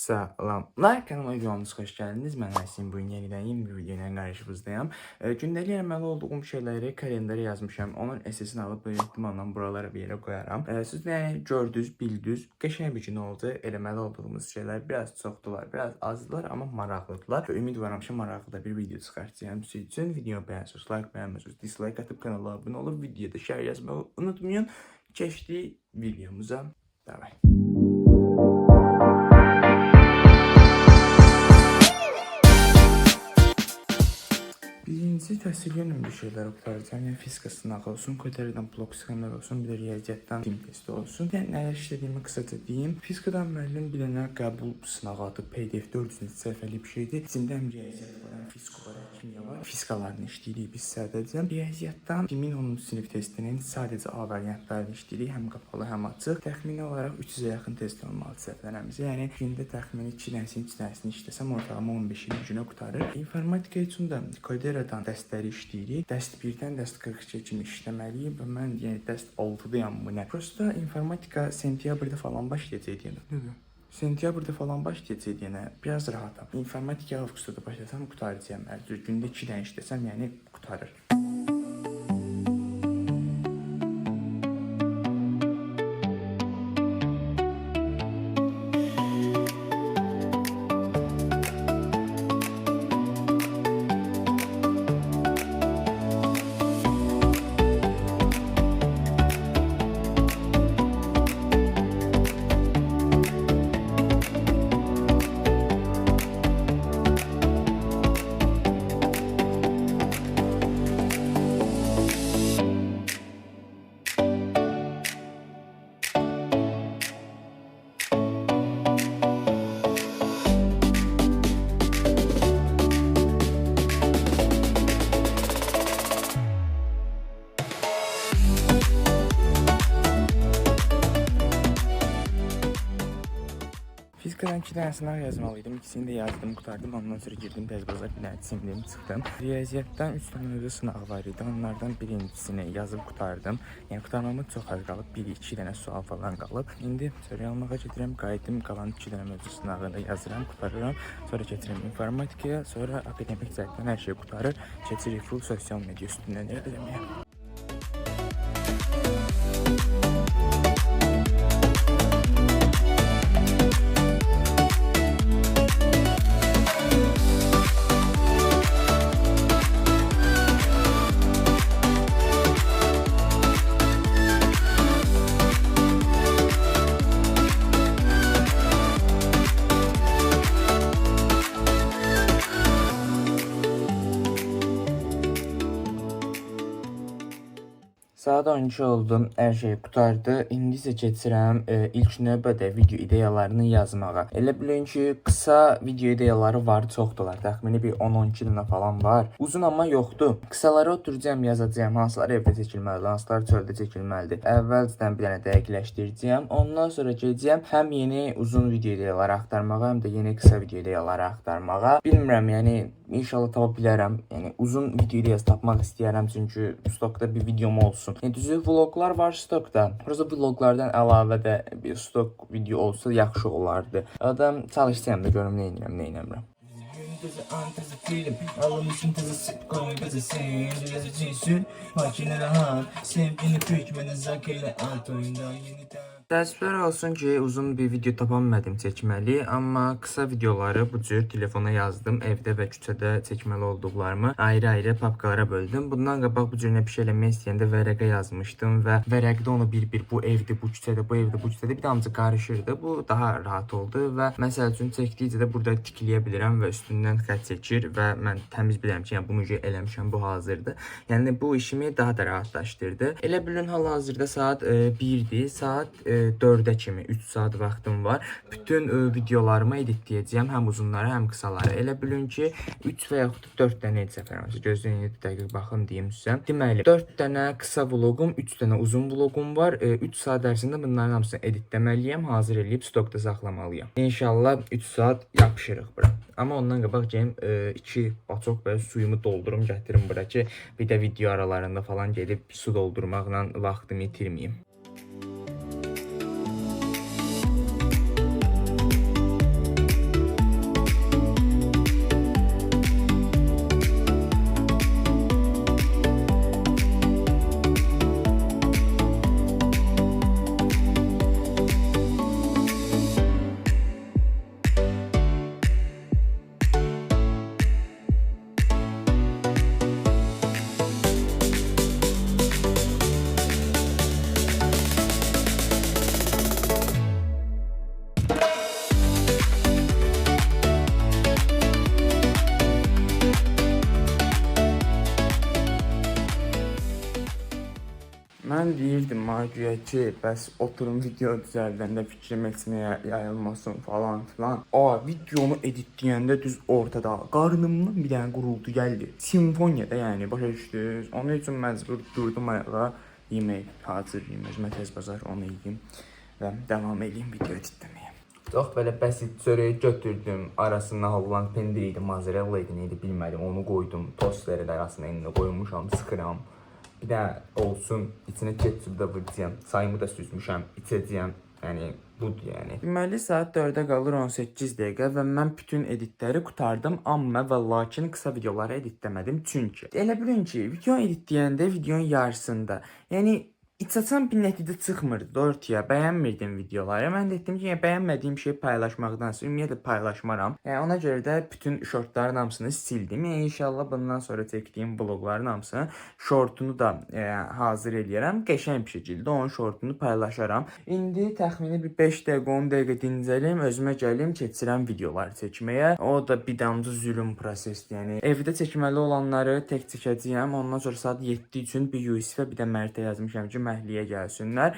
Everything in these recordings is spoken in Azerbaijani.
Salamlar, kanalıma videomuza hoş geldiniz. Ben Ersin, bugün yeniden yeni bir video ile karşınızdayım. Gündəlik eləməli olduğum şeyləri kalendara yazmışam. Onun SS'ini alıp böyle ihtimalle buralara bir yere koyaram. Siz ne gördünüz, bildiniz, qəşəng bir gün oldu. Eləməli olduğumuz şeyler biraz çoxdular, biraz azdılar ama maraqlıdılar. Ümid varam ki, maraqlı da bir video çıxartacağım sizin üçün. Videomu beğensiniz, like beğenmezsiniz, dislike atıp kanala abone olup videoda share yazmayı unutmayın. Keçdik videomuza. Davay. Birinci təhsil yönümlü şeyler okuyacağım. Yani fizika sınağı olsun, KTR'den blok sınağı olsun, bir de riyaziyyatdan tim testi olsun. Yani neler işlediğimi kısaca diyeyim. Fizikadan müəllim bir dənə qəbul sınağı adı PDF 400 səhifəli bir şeydir. İçində hem riyaziyyat var, hem fizika var, hem kimya var. Fizikalarını işləyirik biz sadəcə. Riyaziyyatdan 2010 sınıf testinin sadəcə A variantlarını işləyirik. Hem qapalı, hem açıq. Təxmini olaraq 300'ə yaxın test olmalı səhifələrimizə. Yəni gündə təxmini 2 dənəsini işləsəm ortalama 15-20 günə qutarır. İnformatika üçün də KTR'dan dəstləri işləyirik. Dəst 1-dən dəst 42 kimi işləməliyim və mən yəni dəst 6-dayam bu nə. Prosta informatika sentyabrda falan başlayacaq yəni. Sentyabrda falan başlayacaq yəni biraz rahatam. İnformatika avqustda da başlasam qutaracağam. Əgər gündə 2 dənə işləsəm yəni qutarır. Fizikadan 2 dənə sınav yazmalıydım. İkisini də yazdım, qutardım. Ondan sonra girdim tezbaza binəcimdim, çıxdım. Riyaziyyatdan 3 dənə özü sınav var idi. Onlardan birincisini yazıb qutardım. Yəni qutarmamı çox az qalıb. 1-2 dənə sual falan qalıb. İndi teoriya almağa gedirəm, qayıtdım. Qalan 2 dənə mövzu sınavını yazıram, qutarıram. Sonra keçirəm informatikaya, sonra akademik cəhətdən hər şey qutarır. Keçirik full sosial media üstündən eləməyə. Saat 12 oldu, hər şey qutardı. İndi isə keçirəm ilk növbədə video ideyalarını yazmağa. Elə bilin ki, qısa video ideyaları var, çoxdular. Təxmini bir 10-12 dənə falan var. Uzun amma yoxdur. Qısaları oturacağam, yazacağam. Hansıları evdə çəkilməlidir, hansıları çöldə çəkilməlidir. Əvvəlcədən bir dənə dəqiqləşdirəcəyəm. Ondan sonra gedəcəyəm həm yeni uzun video ideyaları axtarmağa, həm də yeni qısa video ideyaları axtarmağa. Bilmirəm, yəni İnşallah tapa bilərəm. Yəni uzun video ideyası tapmaq istəyirəm çünki stokda bir videom olsun. Yəni düzü vloglar var stokda. Prosta vloglardan əlavə də bir stok video olsa yaxşı olardı. Adam çalışsam da görüm nə edirəm, nə etmirəm. Film almışım tızı sık koy gözü sen yazıcısın makine rahat sevgini kökmeni zakirle alt oyunda yeniden. Təəssüflər olsun ki, uzun bir video tapa bilmədim çəkməli, amma qısa videoları bu cür telefona yazdım. Evdə və küçədə çəkməli olduqlarımı ayrı-ayrı papkalara böldüm. Bundan qabaq bu cür nə bir şey eləmək istəyəndə vərəqə yazmışdım və vərəqdə onu bir-bir bu evdə, bu küçədə, bu evdə, bu küçədə bir damcı qarışırdı. Bu daha rahat oldu və məsəl üçün çəkdikcə də burada tikləyə bilirəm və üstündən xətt çəkir və mən təmiz bilirəm ki, yəni bunu eləmişəm, bu hazırdır. Yəni bu işimi daha da rahatlaşdırdı. Elə bilin hal-hazırda saat 1-dir, saat 4'ə kimi 3 saat vaxtım var. Bütün videolarımı editləyəcəyəm, həm uzunları, həm qısaları. Elə bilin ki, 3 və yaxud 4 dənə səfərimiz. Gözləyin, 7 dəqiq baxın deyim sizə. Deməli, 4 dənə qısa vloqum, 3 dənə uzun vloqum var. 3 saat ərzində bunların hamısını editləməliyəm, hazır eləyib stokda saxlamalıyam. İnşallah 3 saat yapışırıq bura. Amma ondan qabaq gəlim 2 baçoq və suyumu doldurum, gətirim bura ki, bir də video aralarında falan gedib su doldurmaqla vaxtımı itirməyim. mən deyirdim güya ki, bəs oturum video düzəldəndə fikrim etməyə yayılmasın falan filan. Videonu editləyəndə düz ortada qarnımdan bir dənə qurultu gəldi. Simfoniyada, yəni başa düşdünüz? Onun üçün məcbur durdum ayağa, yemək hazırlayım, özümə tez bazar onu yeyim və davam edeyim video editləməyə. Çox belə bəsit çörəyi götürdüm, arasına havulan pendir idi, mozzarella idi, neydi bilmədim, onu qoydum, tosterə də arasına indi qoymuşam, sıxıram. Bir də olsun, içinə ketçup da vuracağım, sayımı da süzmüşəm, içəcəyəm, yəni budur yəni. Deməli saat 4-ə qalır 18 dəqiqə və mən bütün editləri qurtardım, amma və lakin qısa videoları editləmədim çünki. Elə bilin ki, video editləyəndə videonun yarısında, yəni İçəsən bir nəticə çıxmırdı ortaya, bəyənmirdim videoları. Mən də etdim ki, bəyənmədiyim şeyi paylaşmaqdansa ümumiyyətlə paylaşmaram. Ona görə də bütün şortların hamısını sildim. İnşallah bundan sonra çəkdiyim vloqların hamısını şortunu da hazır eləyərəm. Qəşəng bir şəkildə onun şortunu paylaşaram. İndi təxmini bir 5 dəqiqə, 10 dəqiqə dincəlim, özümə gəlim, keçirəm videolar çəkməyə. O da bir damcı zülüm prosesdir. Yəni evdə çəkməli olanları tək çəkəcəyəm. Ondan sonra saat 7 üçün bir Yusifə, bir də Mərtə yazmışam ki, məhliyə gəlsinlər.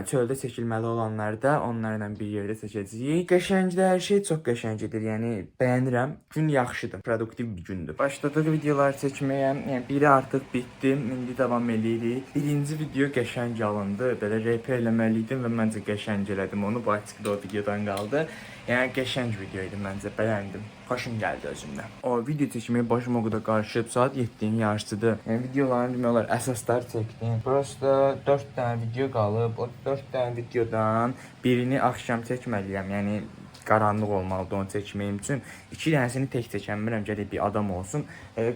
Çöldə çəkilməli olanları da onlarla bir yerdə çəkəcəyik. Qəşəngdir, hər şey çox qəşəngdir. Yəni bəyənirəm. Gün yaxşıdır, produktiv bir gündür. Başladıq videolar çəkməyə. Yəni biri artıq bitdi. İndi davam eləyirik. Birinci video qəşəng alındı. Belə RP eləməli idim və məncə qəşəng elədim onu. Bu açıqda o videodan qaldı. Yəni qəşəng video idi məncə, bəyəndim. Xoşum gəldi özümdən. O video çəkməyə başım o qədər qarışıb, saat 7-nin yarısıdır. Yəni videoların demək olar əsaslar çəkdim. Prosta 4 dənə video qalıb. O 4 dənə videodan birini axşam çəkməliyəm. Yəni qaranlıq olmalıdır onu çəkməyim üçün. 2 dənəsini tək çəkmirəm, gərək bir adam olsun.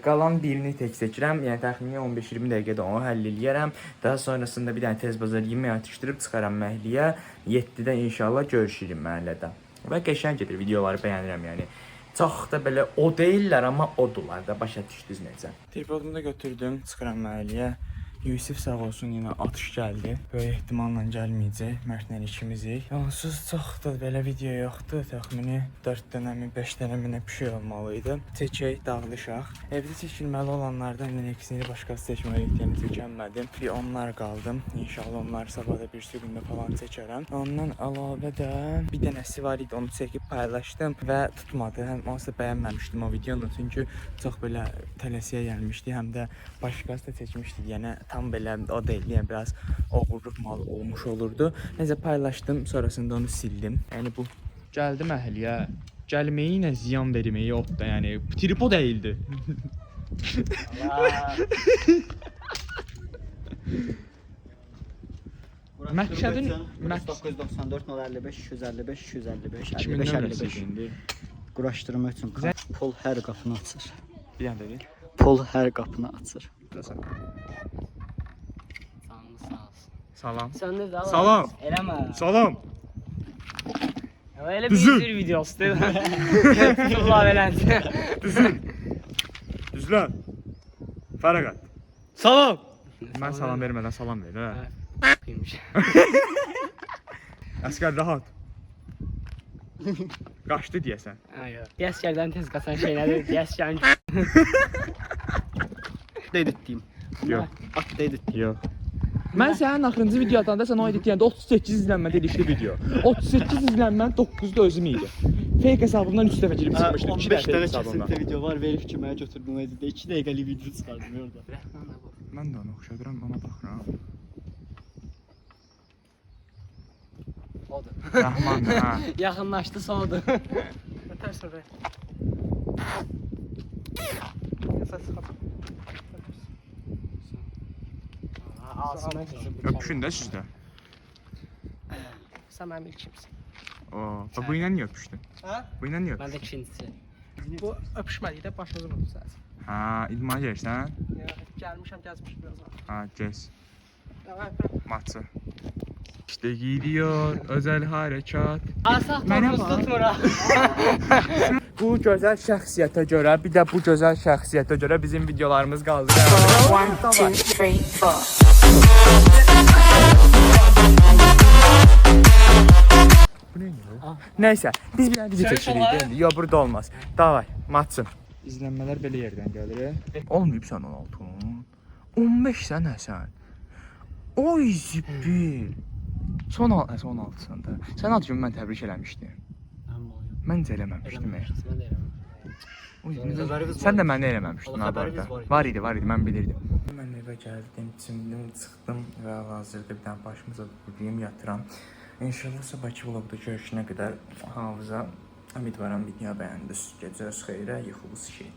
Qalan birini tək çəkirəm. Yəni təxminən 15-20 dəqiqədə onu həll eləyərəm. Daha sonrasında bir dənə tez bazar yemək atışdırıb çıxaram məhliyə. 7-də inşallah görüşürük məhəllədə. Və qəşəng gedir, videoları bəyənirəm yəni. Çox da belə o deyirlər, amma odular da, başa düşdünüz necə. Tripodumu da götürdüm, çıxıram məhəlliyə. Yusif sağ olsun yenə atış gəldi. Böyük ehtimalla gəlməyəcək, Mərtlə ikimizik. Onsuz çox da belə video yoxdur. Təxmini 4 dənə mi, 5 dənə mi nə bir şey olmalıydı. Çəkək, dağılışaq. Evdə çəkilməli olanlardan indi ikisini başqası çəkməyə etdiyini çəkənmədim. Bir onlar qaldım. İnşallah onları sabahda bir gündə falan çəkərəm. Ondan əlavə də bir dənəsi var idi, onu çəkib paylaşdım və tutmadı. Həm onsuz da bəyənməmişdim o videonu, çünki çox belə tələsiyə gəlmişdi, həm də başqası da çəkmişdi. Yəni tam belə o deyil, yəni biraz oğurluq malı olmuş olurdu. Necə paylaşdım, sonrasında onu sildim. Yəni bu gəldi məhəlliyə. Gəlməyi ilə ziyan verməyi yoxdur, yəni tripod əyildi. Məktəbin 994 055 255 255 55 55 quraşdırma üçün pol hər qapını açır. Bir dənə dedi. Pol hər qapını açır. Salam. Sen de daha Salam. Eleme. Salam. Öyle Düzül. bir videosu değil mi? Allah belanı. Düzlən. Fərəqət. Salam. Mən salam vermədən salam ver, hə? Kıymış. Əsgər rahat. Qaçdı deyəsən. Hayır. Diyaskerden tez kasan şey nedir? Diyaskerin Editdiyim. Yox. At edit. Yox. Mən sənin axırıncı video atanda sən o editləyəndə 38 izlənmə dedikli video. 38 izlənmə 9-da özüm idi. Fake hesabımdan 3 dəfə girib çıxmışdım. 2 15 dəfə dənə hesabımdan. kesinti video var, verib ki, mənə götürdüm editdə. 2 dəqiqəlik video çıxardım orada. Mən də onu oxşadıram, ona baxıram. Oldu. Rəhman, ha. Yakınlaştı soğudu. Yeter sonra. Ağzından kesin. Öpüşün də sizdə. Sen benim ilk kimsin? Oo, bu ilə niyə öpüşdün? Ha? Bu ilə niyə Ben de öpüşdün? ikincisi. Bu öpüşmedi de başımızın oldu zaten. Ha, idman yersən? Gelmişim gezmişim biraz. Ha, gez. Evet. Maçı. İşte gidiyor özel harekat. Asaq Mənə torpuz bax. tutmur ha. Bu gözəl şəxsiyyətə görə, bir də bu gözəl şəxsiyyətə görə bizim videolarımız qaldı. 1, 2, 3, 4. Bu neydi? Neysə, biz bir dənə video çəkirik. Yo, burada olmaz. Davay, maçın. İzlənmələr belə yerdən gəlir. Olmayıb sən 16. 15 sən Həsən. Oy zibil. Son 16-sında. Sən ad günü mən təbrik eləmişdin. Mən də eləməmişdim. Oy, sən də məni eləməmişdin ha barda. Var idi, mən bilirdim. Mən evə gəldim, çimdim, çıxdım və hazırda bir dənə başımıza vurayım, yatıram. İnşallah sabahki vlogda görüşünə qədər hafıza ümidvaram video bəyəndiniz. Gecəniz xeyrə, yuxunuz şirin.